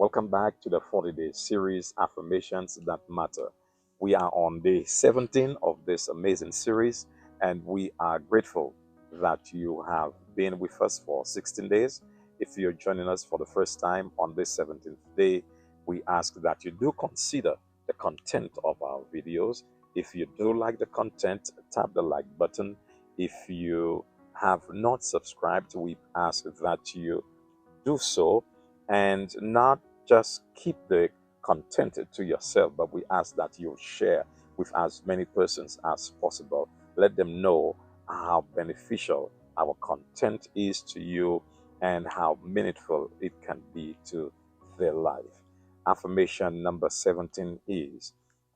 Welcome back to the 40-day series, Affirmations That Matter. We are on day 17 of this amazing series, and we are grateful that you have been with us for 16 days. If you're joining us for the first time on this 17th day, we ask that you do consider the content of our videos. If you do like the content, tap the like button. If you have not subscribed, we ask that you do so and not just keep the content to yourself, but we ask that you share with as many persons as possible. Let them know how beneficial our content is to you and how meaningful it can be to their life. Affirmation number 17 is: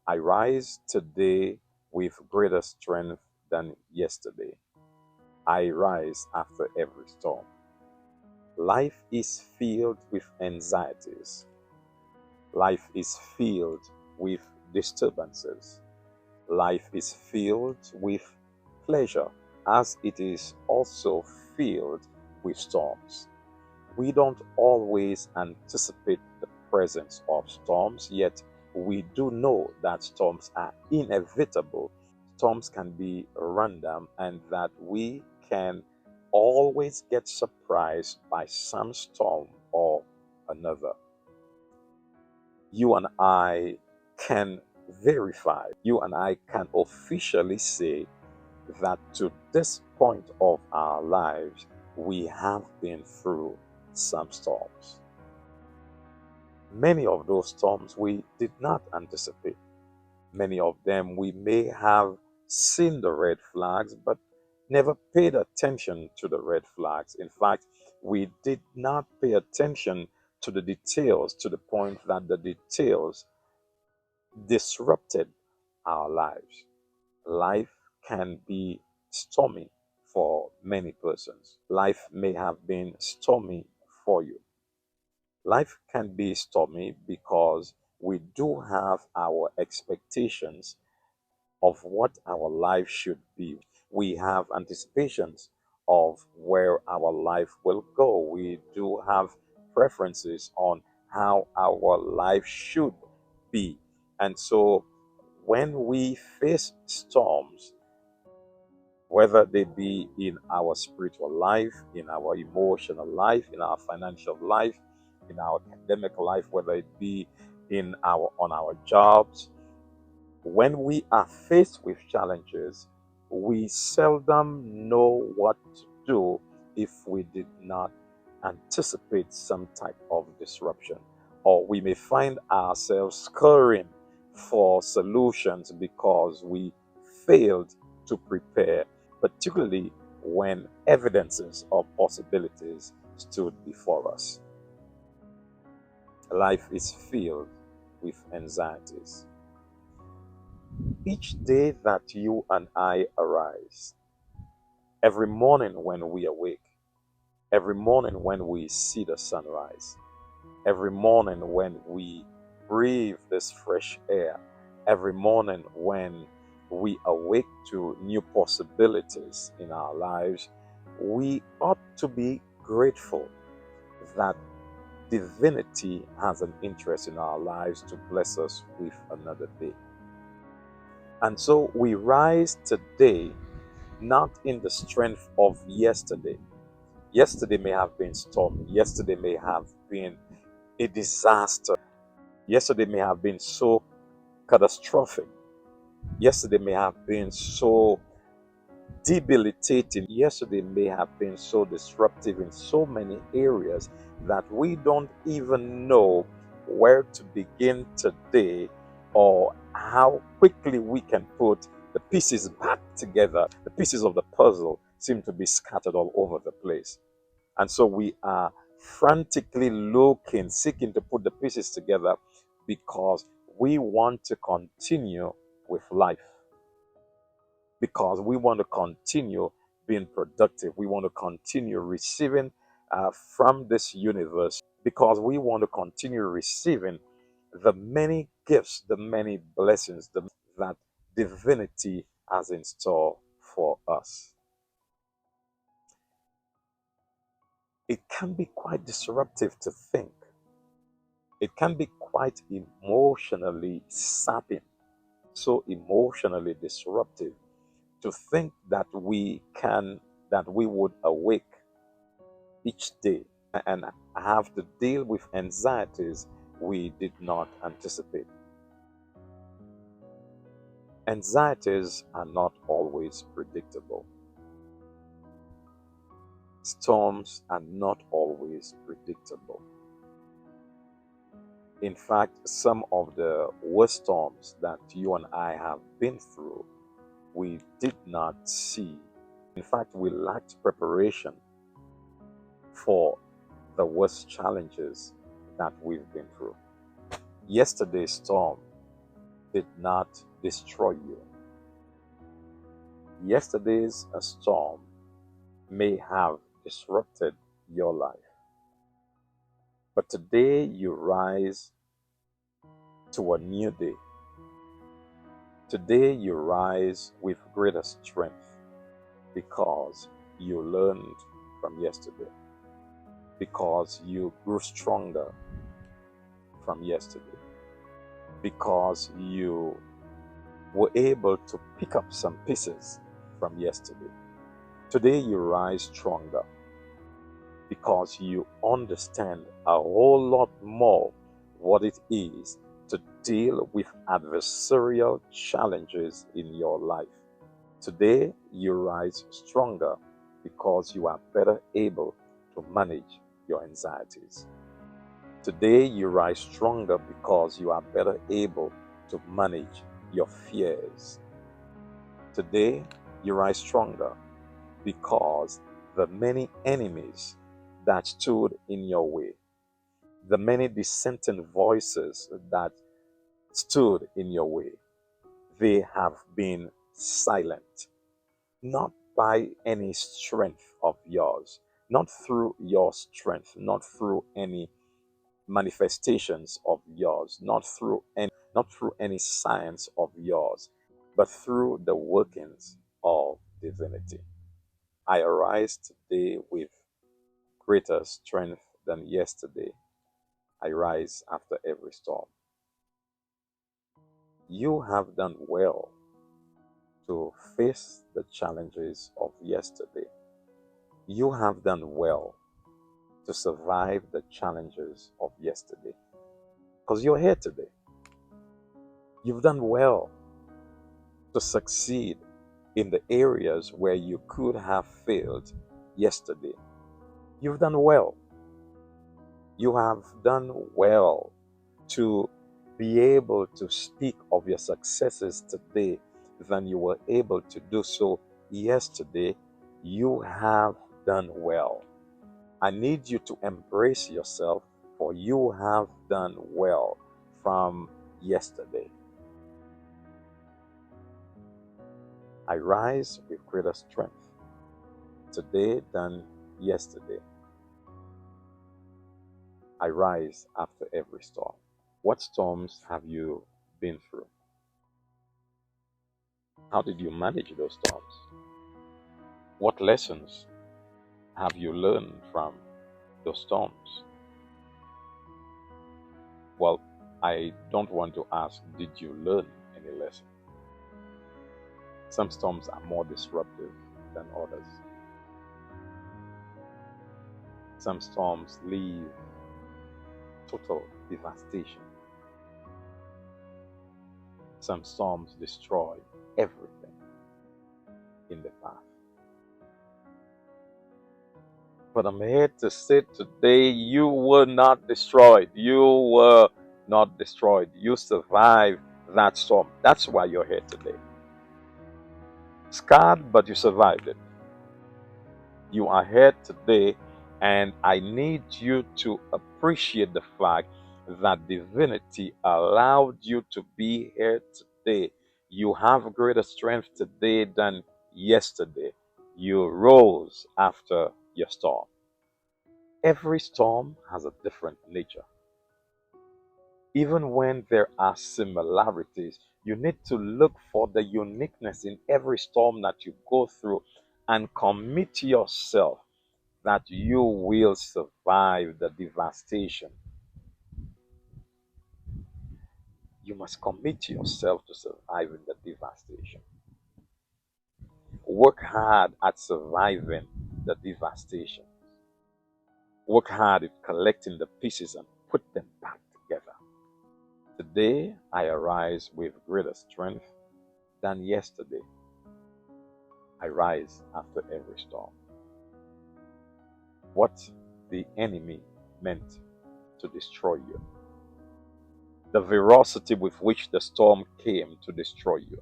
I rise today with greater strength than yesterday. I rise after every storm. Life is filled with anxieties. Life is filled with disturbances. Life is filled with pleasure, as it is also filled with storms. We don't always anticipate the presence of storms, yet we do know that storms are inevitable. Storms can be random, and that we can always get surprised by some storm or another. You and I can verify, you and I can officially say that to this point of our lives, we have been through some storms. Many of those storms we did not anticipate. Many of them we may have seen the red flags, but never paid attention to the red flags. In fact, we did not pay attention to the details to the point that the details disrupted our lives. Life can be stormy for many persons. Life may have been stormy for you. Life can be stormy because we do have our expectations of what our life should be. We have anticipations of where our life will go. We do have preferences on how our life should be. And so when we face storms, whether they be in our spiritual life, in our emotional life, in our financial life, in our academic life, whether it be in our on our jobs, when we are faced with challenges, we seldom know what to do if we did not anticipate some type of disruption. Or we may find ourselves scurrying for solutions because we failed to prepare, particularly when evidences of possibilities stood before us. Life is filled with anxieties. Each day that you and I arise, every morning when we awake, every morning when we see the sunrise, every morning when we breathe this fresh air, every morning when we awake to new possibilities in our lives, we ought to be grateful that divinity has an interest in our lives to bless us with another day. And so we rise today not in the strength of yesterday. Yesterday may have been stormy. Yesterday may have been a disaster. Yesterday may have been so catastrophic. Yesterday may have been so debilitating. Yesterday may have been so disruptive in so many areas that we don't even know where to begin today or how quickly we can put the pieces back together. The pieces of the puzzle seem to be scattered all over the place. And so we are frantically looking, seeking to put the pieces together because we want to continue with life, because we want to continue being productive. We want to continue receiving from this universe, because we want to continue receiving the many gifts, the many blessings that divinity has in store for us. It can be quite disruptive to think. It can be quite emotionally sapping, so emotionally disruptive to think that we would awake each day and have to deal with anxieties we did not anticipate. Anxieties are not always predictable. Storms are not always predictable. In fact, some of the worst storms that you and I have been through, we did not see. In fact, we lacked preparation for the worst challenges that we've been through. Yesterday's storm did not destroy you. Yesterday's storm may have disrupted your life, but today you rise to a new day. Today you rise with greater strength because you learned from yesterday, because you grew stronger from yesterday, because you were able to pick up some pieces from yesterday. Today you rise stronger because you understand a whole lot more what it is to deal with adversarial challenges in your life. Today you rise stronger because you are better able to manage your anxieties. Today you rise stronger because you are better able to manage your fears. Today you rise stronger because the many enemies that stood in your way, the many dissenting voices that stood in your way, they have been silent, not by any strength of yours, not through your strength, not through any manifestations of yours, not through any science of yours, but through the workings of divinity. I arise today with greater strength than yesterday. I rise after every storm. You have done well to face the challenges of yesterday. You have done well to survive the challenges of yesterday because you're here today. You've done well to succeed in the areas where you could have failed yesterday. You've done well. You have done well to be able to speak of your successes today than you were able to do so yesterday. You have done well. I need you to embrace yourself, for you have done well from yesterday. I rise with greater strength today than yesterday. I rise after every storm. What storms have you been through? How did you manage those storms? What lessons have you learned from those storms? Well, I don't want to ask, did you learn any lesson? Some storms are more disruptive than others. Some storms leave total devastation. Some storms destroy everything in the path. But I'm here to say today, you were not destroyed. You were not destroyed. You survived that storm. That's why you're here today. Scarred, but you survived it. You are here today, and I need you to appreciate the fact that divinity allowed you to be here today. You have greater strength today than yesterday. You rose after your storm. Every storm has a different nature. Even when there are similarities, you need to look for the uniqueness in every storm that you go through and commit yourself that you will survive the devastation. You must commit yourself to surviving the devastation. Work hard at surviving the devastation. Work hard at collecting the pieces and put them back together. Today, I arise with greater strength than yesterday. I rise after every storm. What the enemy meant to destroy you, the ferocity with which the storm came to destroy you,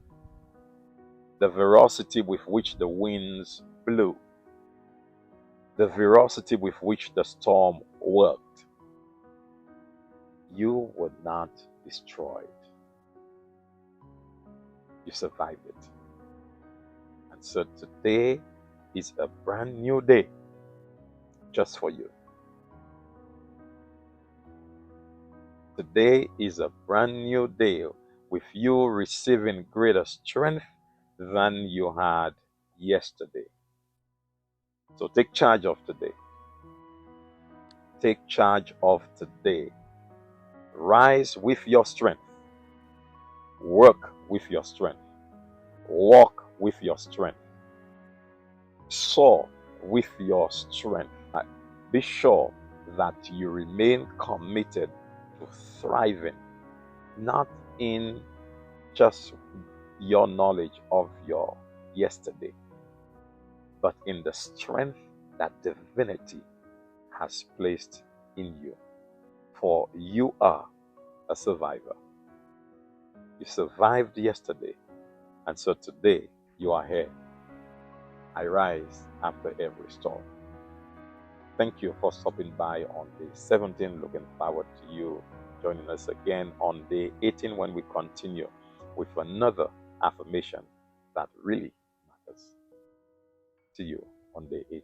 the ferocity with which the winds blew, the ferocity with which the storm worked, you were not destroyed. You survived it. And so today is a brand new day just for you. Today is a brand new day with you receiving greater strength than you had yesterday. So take charge of today. Take charge of today. Rise with your strength. Work with your strength. Walk with your strength. Soar with your strength. Be sure that you remain committed to thriving, not in just your knowledge of your yesterday, but in the strength that divinity has placed in you. For you are a survivor. You survived yesterday, and so today you are here. I rise after every storm. Thank you for stopping by on day 17. Looking forward to you joining us again on day 18 when we continue with another affirmation that really matters to you on day 18.